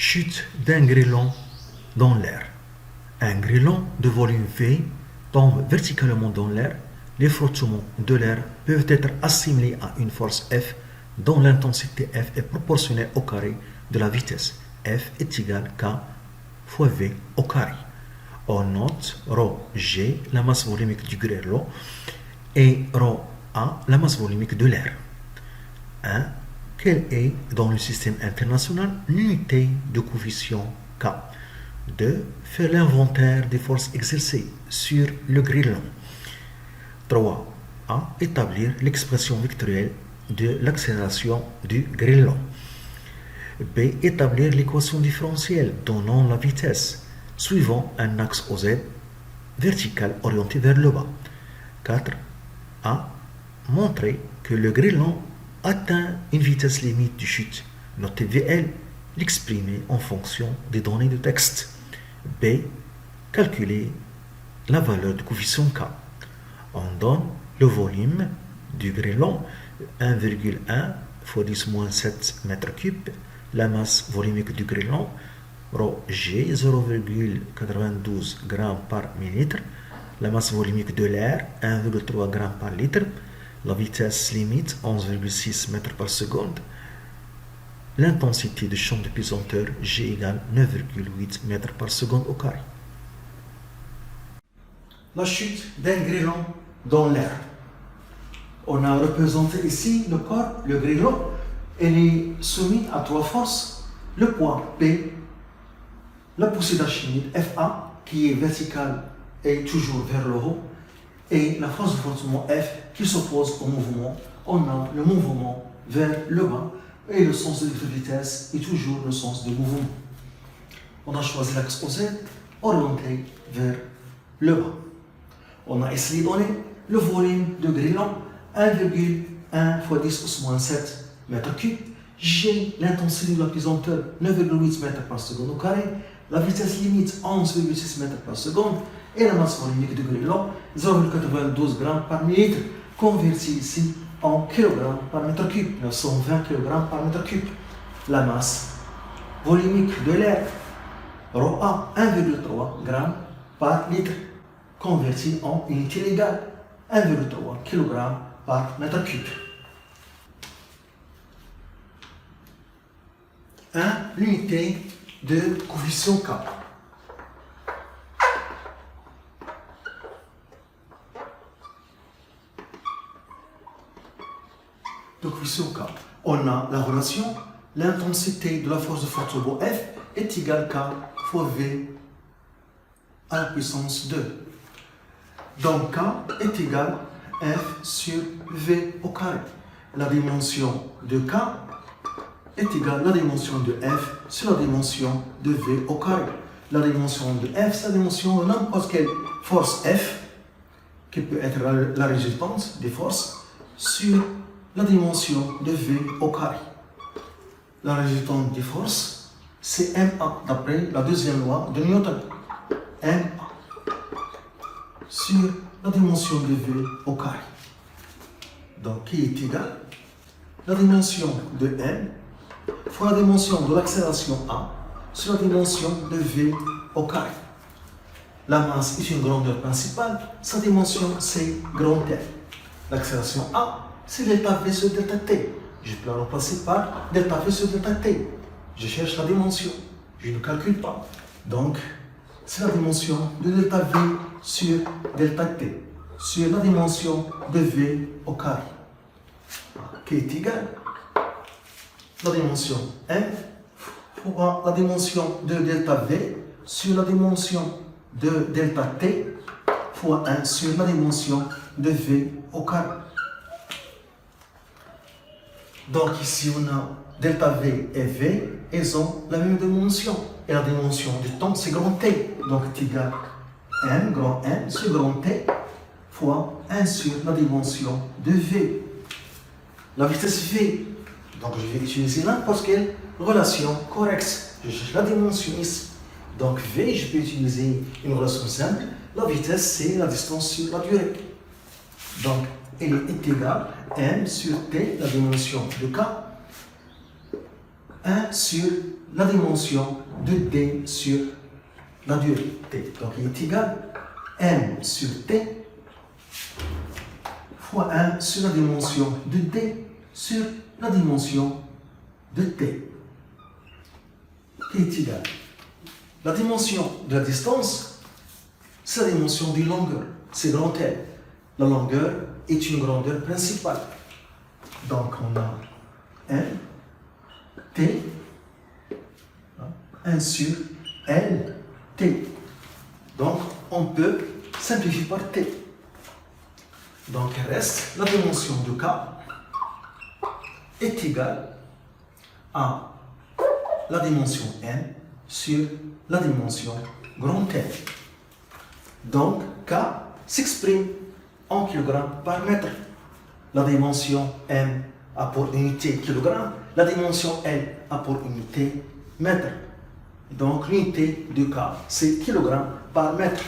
Chute d'un grêlon dans l'air. Un grêlon de volume V tombe verticalement dans l'air. Les frottements de l'air peuvent être assimilés à une force F dont l'intensité F est proportionnelle au carré de la vitesse. F est égal K fois V au carré. On note ρ G, la masse volumique du grêlon, et ρ A, la masse volumique de l'air. 1. Quelle est, dans le système international, l'unité de coefficient K? 2. Faire l'inventaire des forces exercées sur le grêlon. 3. A. Établir l'expression vectorielle de l'accélération du grêlon. B. Établir l'équation différentielle donnant la vitesse suivant un axe OZ vertical orienté vers le bas. 4. A. Montrer que le grêlon atteint une vitesse limite de chute. Notez VL, l'exprimer en fonction des données de texte. B. Calculer la valeur du coefficient K. On donne le volume du grêlon 1,1 fois 10-7 m3, la masse volumique du grêlon ρ G 0,92 g par millilitre, la masse volumique de l'air 1,3 g par litre, la vitesse limite 11,6 m par seconde, l'intensité du champ de pesanteur G égale 9,8 m par seconde au carré. La chute d'un grêlon dans l'air. On a représenté ici le corps, le grêlon, il est soumis à 3 forces. Le poids P, la poussée d'Archimède FA, qui est verticale et toujours vers le haut, et la force de frottement F qui s'oppose au mouvement. On a le mouvement vers le bas et le sens de vitesse est toujours le sens du mouvement. On a choisi l'axe OZ orienté vers le bas. On a essayé de donner le volume de grêlon 1,1 fois 10-7 m3. G, l'intensité de la pesanteur 9,8 m par seconde au carré, la vitesse limite 11,6 m par seconde et la masse volumique du grêlon 0,92 g par millilitre, converti ici en kg par mètre cube, 920 kg par mètre cube. La masse volumique de l'air, ρA 1,3 g par litre, converti en unité légale, 1,3 kg par mètre cube. 1. L'unité de coefficient K. De coefficient K. On a la relation, l'intensité de la force de frottement F est égale K fois V à la puissance 2. Donc K est égal F sur V au carré. La dimension de K est égale à la dimension de F sur la dimension de V au carré. La dimension de F, c'est la dimension de n'importe quelle force F, qui peut être la résultante des forces, sur la dimension de V au carré. La résultante des forces, c'est MA, d'après la deuxième loi de Newton. MA sur la dimension de V au carré. Donc, qui est égal à la dimension de M fois la dimension de l'accélération A sur la dimension de V au carré. La masse est une grandeur principale, sa dimension c'est grand T. L'accélération A, c'est delta V sur delta T. Je peux la remplacer par delta V sur delta T. Je cherche la dimension, je ne calcule pas. Donc, c'est la dimension de delta V sur delta T, sur la dimension de V au carré, qui est égale la dimension M fois la dimension de delta V sur la dimension de delta T fois 1 sur la dimension de V au carré. Donc ici on a delta V et V, elles ont la même dimension. Et la dimension du temps c'est grand T. Donc c'est égal M, grand M sur grand T fois 1 sur la dimension de V. La vitesse V. Donc je vais utiliser n'importe quelle relation correcte. Je cherche la dimension ici. Donc V, je peux utiliser une relation simple. La vitesse, c'est la distance sur la durée. Donc elle est égale M sur T, la dimension de K, 1 sur la dimension de D sur la durée T. Donc il est égal à M sur T fois 1 sur la dimension de D sur la dimension de T, qui est égal. La dimension de la distance, c'est la dimension d'une longueur, c'est grand L. La longueur est une grandeur principale. Donc on a M, T, 1 sur L, T. Donc on peut simplifier par T. Donc il reste la dimension de K est égale à la dimension N sur la dimension grand N. Donc K s'exprime en kilogrammes par mètre. La dimension M a pour unité kilogramme, la dimension L a pour unité mètre. Donc l'unité de K, c'est kilogramme par mètre.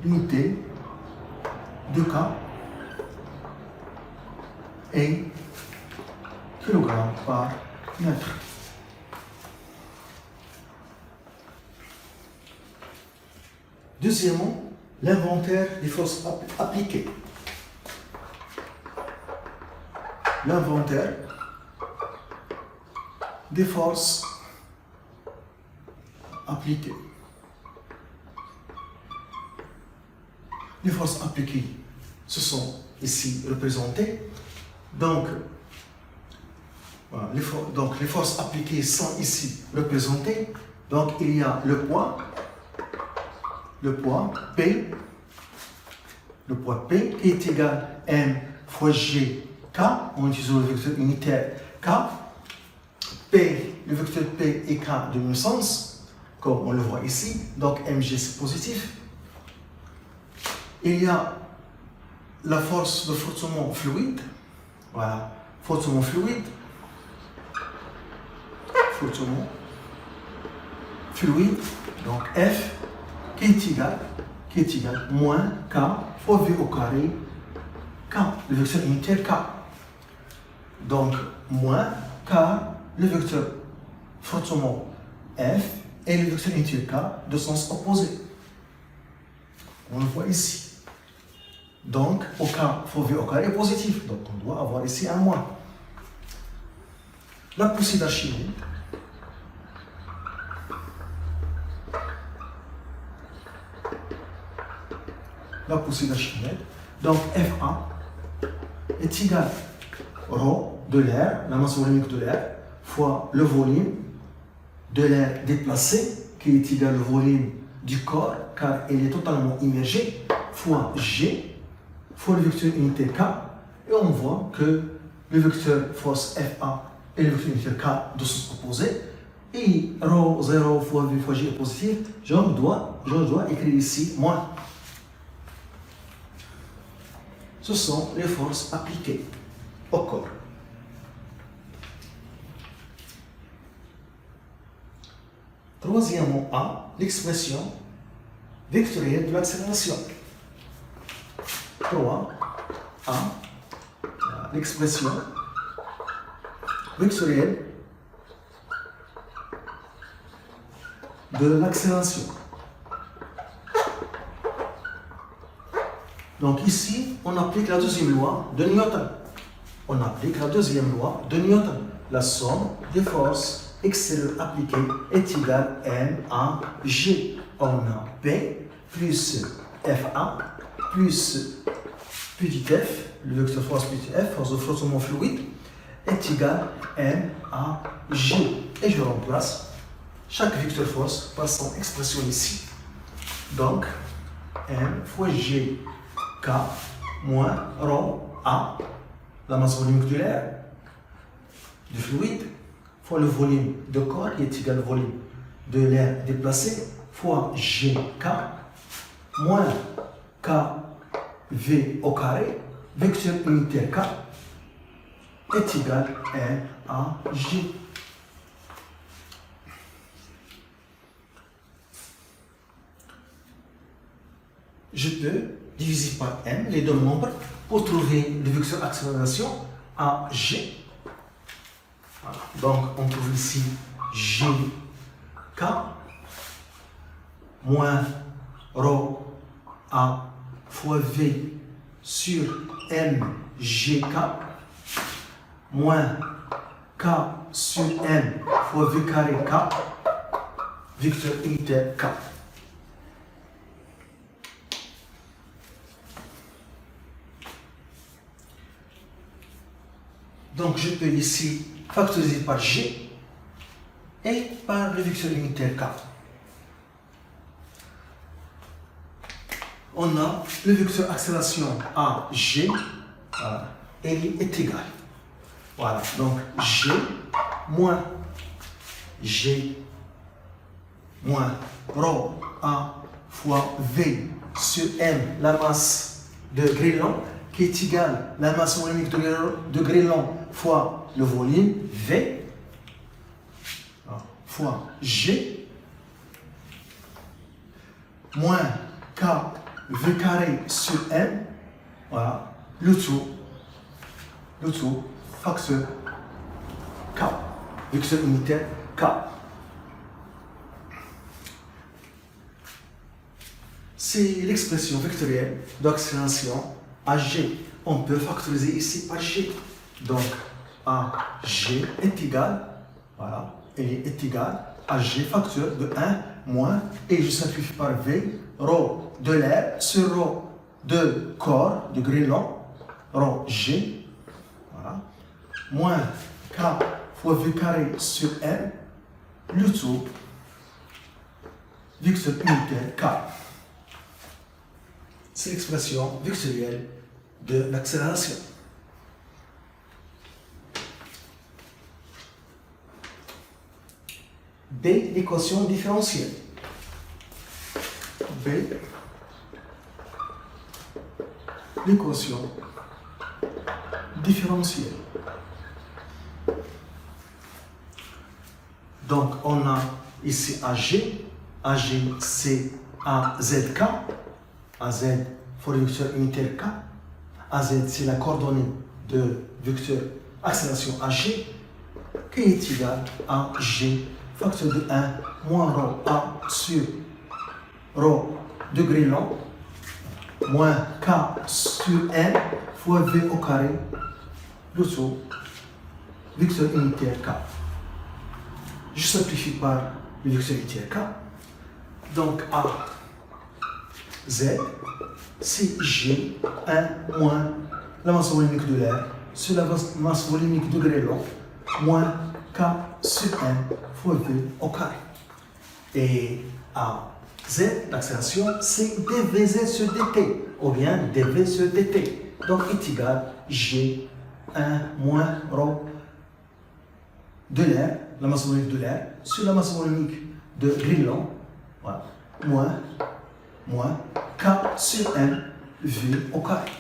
L'unité de K est kilogramme par mètre. Deuxièmement, l'inventaire des forces appliquées. L'inventaire des forces appliquées. Les forces appliquées se sont ici représentées. Donc, voilà, les forces appliquées sont ici représentées. Donc, il y a le poids P, qui est égal à M fois G, K, on utilise le vecteur unitaire K. P, le vecteur P et K de même sens, comme on le voit ici. Donc, Mg, c'est positif. Il y a la force de frottement fluide. Voilà, frottement fluide. Frottement fluide. Donc F qui est égal moins K fois V au carré K, le vecteur unitaire K. Donc moins K, le vecteur frottement F et le vecteur unitaire K de sens opposé. On le voit ici. Donc, au cas faut V au carré est positif. Donc, on doit avoir ici un moins. La poussée d'Archimède. La poussée d'Archimède. Donc, FA est égal à ρ de l'air, la masse volumique de l'air, fois le volume de l'air déplacé, qui est égal au volume du corps, car il est totalement immergé, fois G, fois le vecteur unité K, et on voit que le vecteur force FA et le vecteur unité K de sens opposé, et ρ 0 fois V fois G est positif, je dois écrire ici moins. Ce sont les forces appliquées au corps. Troisièmement A, l'expression vectorielle de l'accélération. 3. A, l'expression vectorielle de l'accélération. Donc ici, on applique la deuxième loi de Newton. On applique la deuxième loi de Newton. La somme des forces extérieures appliquées est égale à M à G. On a P plus FA plus petit f, le vecteur force petit f, force de frottement fluide, est égal à M à G. Et je remplace chaque vecteur force par son expression ici. Donc, M fois G, K, moins ρ A, la masse volumique de l'air, du fluide, fois le volume de corps qui est égal au volume de l'air déplacé, fois GK, moins K V au carré, vecteur unitaire K, est égal à M à G. Je peux diviser par M les deux nombres pour trouver le vecteur accélération à G. Voilà. Donc, on trouve ici GK moins rho A fois V sur MGK moins K sur M fois V carré K, vecteur unitaire K. Donc, je peux ici factoriser par G et par le vecteur unitaire K. On a le vecteur accélération AG, voilà, et il est égal. Voilà, donc G moins rho A fois V sur M, la masse de grêlon, qui est égale à la masse volumique de grêlon fois le volume V fois G moins K V carré sur M, voilà, le tout facteur K, vecteur unitaire K. C'est l'expression vectorielle d'accélération AG. On peut factoriser ici par G. Donc, AG est égal, voilà, elle est égale à G facteur de 1 moins, et je simplifie par V, rho de l'air sur rho de corps, de grêlon, rho G, voilà, moins K fois V carré sur M, le tout, vecteur unitaire K. C'est l'expression vectorielle de l'accélération. B, l'équation différentielle. B, l'équation différentielle. Donc, on a ici AG. AG, c'est AZK. AZ, pour le vecteur unitaire K. AZ, c'est la coordonnée de vecteur accélération AG, qui est égal à G facteur de 1 moins rho A sur rho de grêlon moins K sur N fois V au carré, le tout, vecteur unitaire K. Je simplifie par le vecteur unitaire K. Donc A, Z, c'est G, 1 moins la masse volumique de l'air sur la masse volumique de grêlon moins K sur M fois V au carré. Et à Z, l'accélération, c'est dvz sur dt, ou bien dv sur dt. Donc, est égal G, 1 moins rho de l'air, la masse volumique de l'air, sur la masse volumique de grêlon, voilà, moins K sur M, V au carré.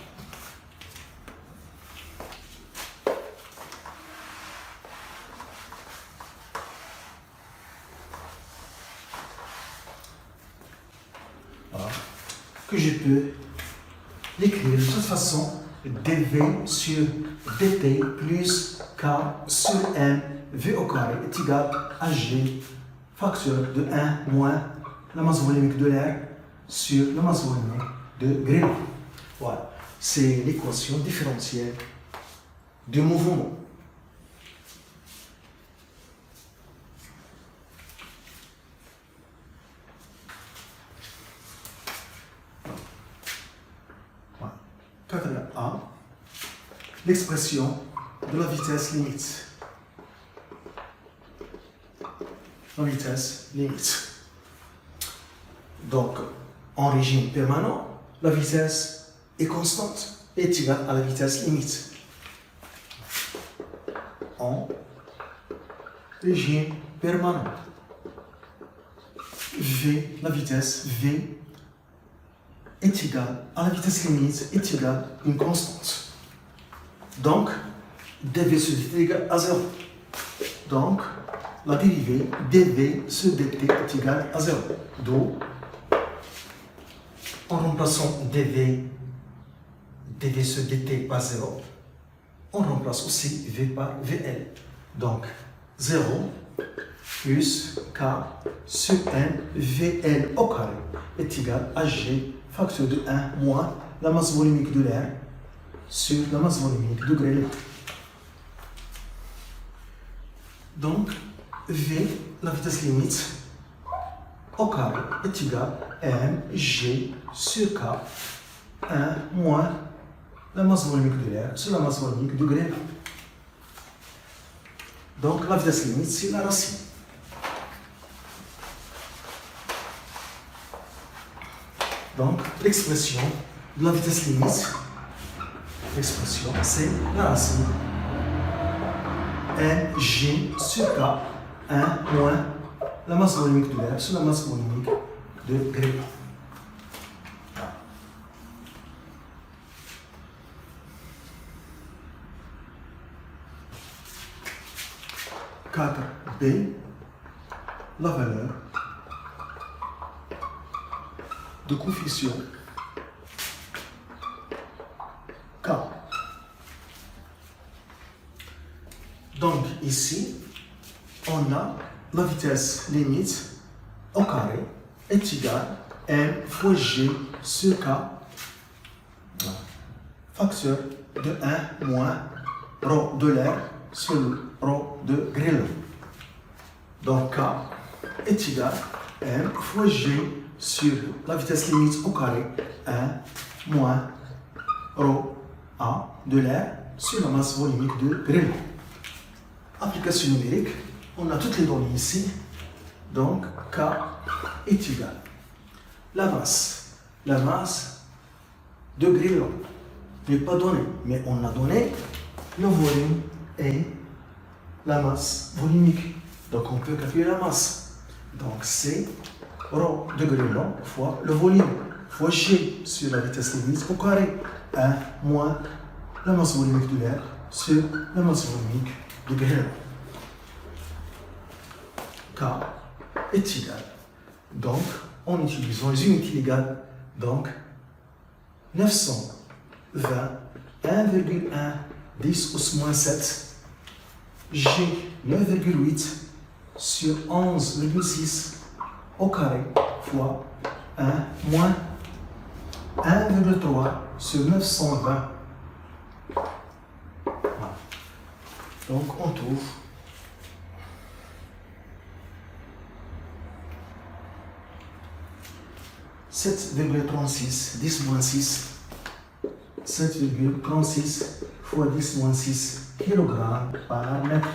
Voilà. Que je peux l'écrire de toute façon, dv sur dt plus K sur M, V au carré est égal à G, facteur de 1 moins la masse volumique de l'air sur la masse volumique de grêlon. Voilà, c'est l'équation différentielle du mouvement. Voilà. 4A, l'expression de la vitesse limite. La vitesse limite. Donc, en régime permanent, la vitesse est constante, est égale à la vitesse limite. En régime permanent, V, la vitesse V est égale à la vitesse limite, est égale à une constante. Donc, dv sur dt est égal à 0. Donc, la dérivée dv sur dt est égale à 0. Donc, en remplaçant dv sur dt par 0, on remplace aussi v par vl. Donc, 0 plus K sur N VL au carré est égal à G facteur de 1 moins la masse volumique de l'air sur la masse volumique de grêle. Donc, V, la vitesse limite, au carré est égal à mg sur K, 1 moins la masse volumique de l'air sur la masse volumique de grêle. Donc, la vitesse limite, c'est la racine. Donc, l'expression de la vitesse limite, l'expression, c'est la racine mg sur K, 1 moins la masse volumique de l'air sur la masse volumique de grêle. B, la valeur de coefficient K. Donc ici, on a la vitesse limite au carré est égale à m fois g sur K, facteur de 1 moins ρ de l'air sur ρ de grêle. Donc K est égal à m fois g sur la vitesse limite au carré 1 moins ρ A de l'air sur la masse volumique de grêle. Application numérique, on a toutes les données ici. Donc K est égal à la masse de grêle n'est pas donnée, mais on a donné le volume et la masse volumique. Donc on peut calculer la masse. Donc c'est ρ de grêle fois le volume fois g sur la vitesse limite au carré 1 moins la masse volumique de l'air sur la masse volumique de grêle. K est égal. Donc en utilisant les unités légales, donc 920 1,1 10 au moins 7 G 9,8 sur 11,6 au carré fois 1 moins 1,3 sur 920. Voilà. Donc on trouve 7,36 10 moins 6 7,36 fois 10 moins 6 kg par mètre.